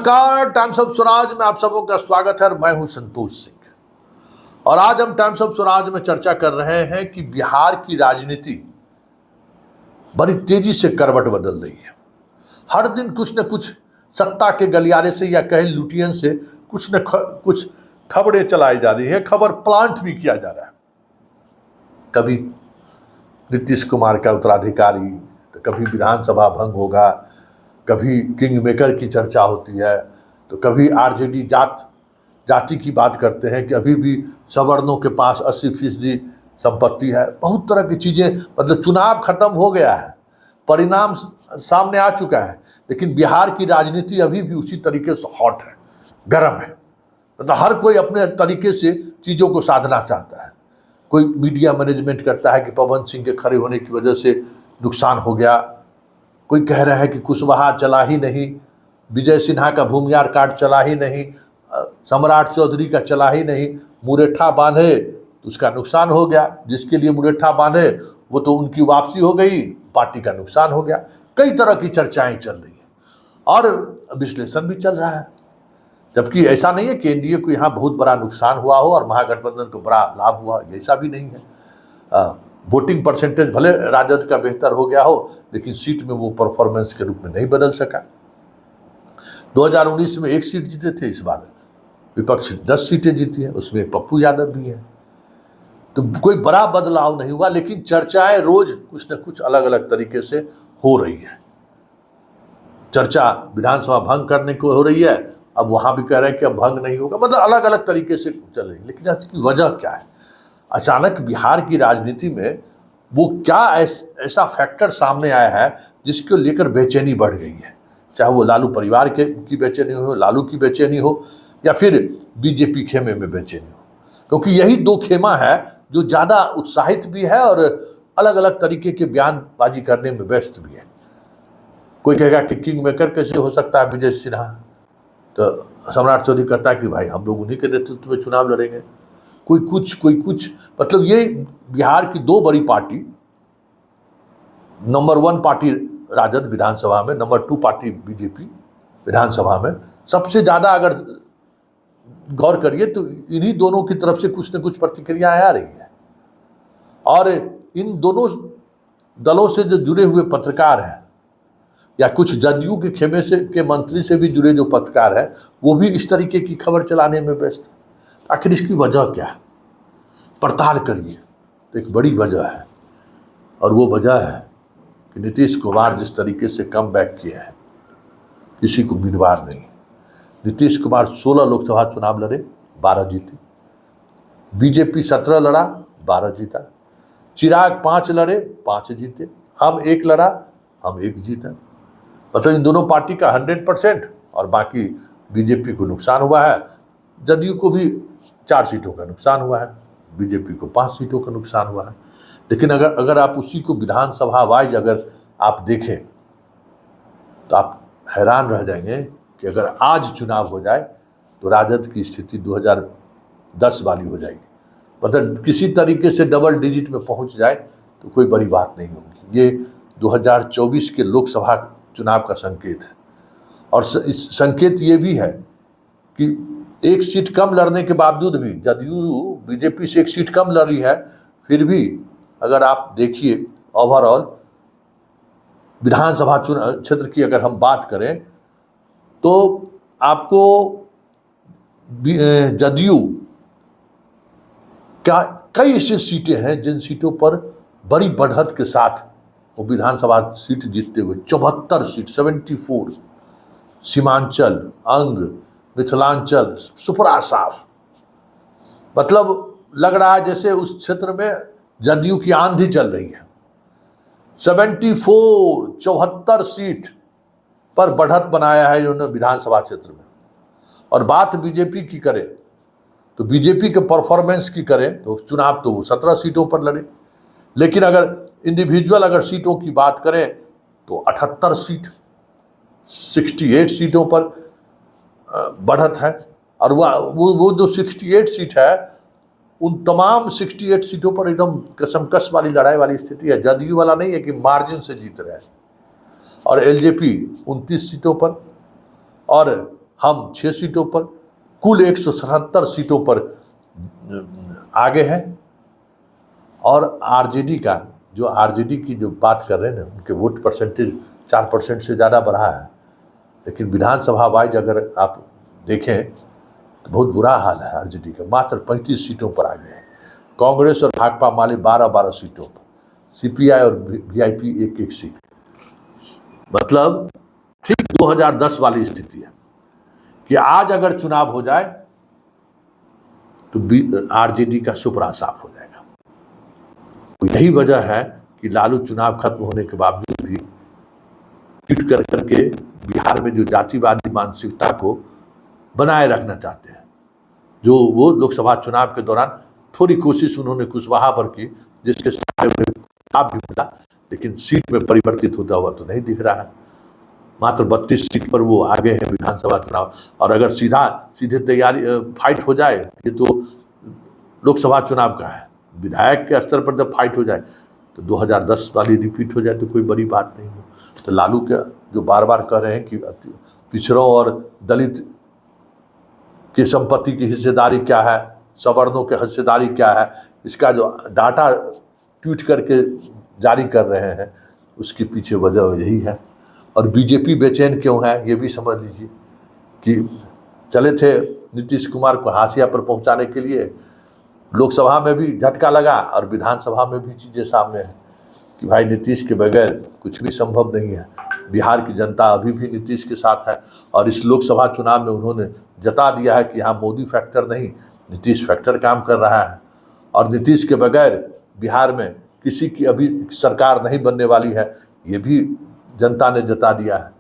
नमस्कार, times of Swaraj में आप सबों का स्वागत है। मैं हूं संतोष सिंह और आज हम टाइम्स ऑफ स्वराज में चर्चा कर रहे हैं कि बिहार की राजनीति बड़ी तेजी से करवट बदल रही है। हर दिन कुछ न कुछ सत्ता के गलियारे से या कहे लुटियन से कुछ खबरें चलाई जा रही है। खबर प्लांट भी किया जा रहा है। कभी नीतीश कुमार का उत्तराधिकारी, तो कभी विधानसभा भंग होगा, कभी किंग मेकर की चर्चा होती है, तो कभी आरजेडी जाति की बात करते हैं कि अभी भी सवर्णों के पास 80% संपत्ति है। बहुत तरह की चीज़ें, मतलब चुनाव खत्म हो गया है, परिणाम सामने आ चुका है, लेकिन बिहार की राजनीति अभी भी उसी तरीके से हॉट है, गर्म है। मतलब हर कोई अपने तरीके से चीज़ों को साधना चाहता है। कोई मीडिया मैनेजमेंट करता है कि पवन सिंह के खड़े होने की वजह से नुकसान हो गया। कोई कह रहा है कि कुशवाहा चला ही नहीं, विजय सिन्हा का भूमिहार कार्ड चला ही नहीं, सम्राट चौधरी का चला ही नहीं, मुरेठा बांधे तो उसका नुकसान हो गया। जिसके लिए मुरेठा बांधे वो तो उनकी वापसी हो गई, पार्टी का नुकसान हो गया। कई तरह की चर्चाएं चल रही हैं और विश्लेषण भी चल रहा है। जबकि ऐसा नहीं है कि एनडीए को यहाँ बहुत बड़ा नुकसान हुआ हो और महागठबंधन को बड़ा लाभ हुआ, ऐसा भी नहीं है। वोटिंग परसेंटेज भले राजद का बेहतर हो गया हो, लेकिन सीट में वो परफॉर्मेंस के रूप में नहीं बदल सका। 2019 में 1 सीट जीते थे, इस बार विपक्ष 10 सीटें जीती हैं, उसमें पप्पू यादव भी हैं। तो कोई बड़ा बदलाव नहीं हुआ, लेकिन चर्चाएं रोज कुछ न कुछ अलग अलग तरीके से हो रही है। चर्चा विधानसभा भंग करने को हो रही है, अब वहां भी कह रहे हैं कि अब भंग नहीं होगा। मतलब अलग अलग तरीके से चल रही है। लेकिन इसकी वजह क्या है? अचानक बिहार की राजनीति में वो क्या ऐसा फैक्टर सामने आया है जिसको लेकर बेचैनी बढ़ गई है। चाहे वो लालू परिवार की बेचैनी हो, लालू की बेचैनी हो, या फिर बीजेपी खेमे में बेचैनी हो, क्योंकि यही दो खेमा है जो ज़्यादा उत्साहित भी है और अलग अलग तरीके के बयानबाजी करने में व्यस्त भी है। कोई कहेगा कि किंग मेकर कैसे हो सकता है विजय सिन्हा, तो सम्राट चौधरी कहता है कि भाई हम लोग उन्हीं के नेतृत्व में चुनाव लड़ेंगे। कोई कुछ मतलब ये बिहार की दो बड़ी पार्टी, नंबर 1 पार्टी राजद विधानसभा में, नंबर 2 पार्टी बीजेपी विधानसभा में, सबसे ज़्यादा अगर गौर करिए तो इन्हीं दोनों की तरफ से कुछ न कुछ प्रतिक्रियाएं आ रही है। और इन दोनों दलों से जो जुड़े हुए पत्रकार हैं या कुछ जदयू के खेमे से के मंत्री से भी जुड़े जो पत्रकार हैं, वो भी इस तरीके की खबर चलाने में व्यस्त है। आखिर इसकी वजह क्या है? पड़ताल करिए तो एक बड़ी वजह है, और वो वजह है कि नीतीश कुमार जिस तरीके से कम बैक किया है, किसी को उम्मीदवार नहीं। नीतीश कुमार 16 लोकसभा चुनाव लड़े, 12 जीते। बीजेपी 17 लड़ा, 12 जीता। चिराग 5 लड़े, 5 जीते। हम 1 लड़ा, हम 1 जीता। मतलब इन दोनों पार्टी का 100% और बाकी बीजेपी को नुकसान हुआ है। जदयू को भी 4 सीटों का नुकसान हुआ है, बीजेपी को 5 सीटों का नुकसान हुआ है। लेकिन अगर आप उसी को विधानसभा वाइज अगर आप देखें तो आप हैरान रह जाएंगे कि अगर आज चुनाव हो जाए तो राजद की स्थिति 2010 वाली हो जाएगी। मतलब किसी तरीके से डबल डिजिट में पहुंच जाए तो कोई बड़ी बात नहीं होगी। ये 2024 के लोकसभा चुनाव का संकेत है। और इस संकेत ये भी है कि 1 सीट कम लड़ने के बावजूद भी जदयू बीजेपी से 1 सीट कम लड़ी है, फिर भी अगर आप देखिए ओवरऑल विधानसभा क्षेत्र की अगर हम बात करें तो आपको जदयू का कई ऐसी सीटें हैं जिन सीटों पर बड़ी बढ़त के साथ वो विधानसभा सीट जीतते हुए 74 सीट, 74, सीमांचल, अंग, मिथिलांचल, सुपरा साफ। मतलब लग रहा है जैसे उस क्षेत्र में जदयू की आंधी चल रही है। 74 सीट पर बढ़त बनाया है इन्होंने विधानसभा क्षेत्र में। और बात बीजेपी की करें तो बीजेपी के परफॉर्मेंस की करें तो चुनाव तो वो 17 सीटों पर लड़े, लेकिन अगर इंडिविजुअल अगर सीटों की बात करें तो 78 सीट, 68 सीटों पर बढ़त है। और वो जो 68 सीट है, उन तमाम 68 सीटों पर एकदम कसमकस वाली लड़ाई वाली स्थिति है। जदयू वाला नहीं है कि मार्जिन से जीत रहे हैं। और एलजेपी 29 सीटों पर, और हम 6 सीटों पर, कुल 177 सीटों पर आगे हैं। और आरजेडी का, जो आरजेडी की जो बात कर रहे हैं ना, उनके वोट परसेंटेज 4% से ज़्यादा बढ़ा है, लेकिन विधानसभा वाइज अगर आप देखें तो बहुत बुरा हाल है आरजेडी का। मात्र 35 सीटों पर आ गए हैं। कांग्रेस और भाकपा माले 12-12 सीटों पर, सीपीआई और वीआईपी 1-1 सीट। मतलब ठीक 2010 वाली स्थिति है कि आज अगर चुनाव हो जाए तो आरजेडी का सुपड़ा साफ हो जाएगा। तो यही वजह है कि लालू चुनाव खत्म होने के बावजूद भी ट्वीट कर करके बिहार में जो जातिवादी मानसिकता को बनाए रखना चाहते हैं, जो वो लोकसभा चुनाव के दौरान थोड़ी कोशिश उन्होंने कुशवाहा पर की, जिसके साथ लाभ भी मिला, लेकिन सीट में परिवर्तित होता हुआ तो नहीं दिख रहा है। मात्र 32 सीट पर वो आगे हैं विधानसभा चुनाव। और अगर सीधे तैयारी फाइट हो जाए, ये तो लोकसभा चुनाव का है, विधायक के स्तर पर जब फाइट हो जाए तो 2010 वाली रिपीट हो जाए तो कोई बड़ी बात नहीं हो। तो लालू के जो बार बार कह रहे हैं कि पिछड़ों और दलित की संपत्ति की हिस्सेदारी क्या है, सवर्णों की हिस्सेदारी क्या है, इसका जो डाटा ट्वीट करके जारी कर रहे हैं, उसके पीछे वजह यही है। और बीजेपी बेचैन क्यों है, ये भी समझ लीजिए कि चले थे नीतीश कुमार को हाशिया पर पहुंचाने के लिए, लोकसभा में भी झटका लगा और विधानसभा में भी चीज़ें सामने हैं कि भाई नीतीश के बगैर कुछ भी संभव नहीं है। बिहार की जनता अभी भी नीतीश के साथ है और इस लोकसभा चुनाव में उन्होंने जता दिया है कि यहाँ मोदी फैक्टर नहीं, नीतीश फैक्टर काम कर रहा है। और नीतीश के बगैर बिहार में किसी की अभी सरकार नहीं बनने वाली है, ये भी जनता ने जता दिया है।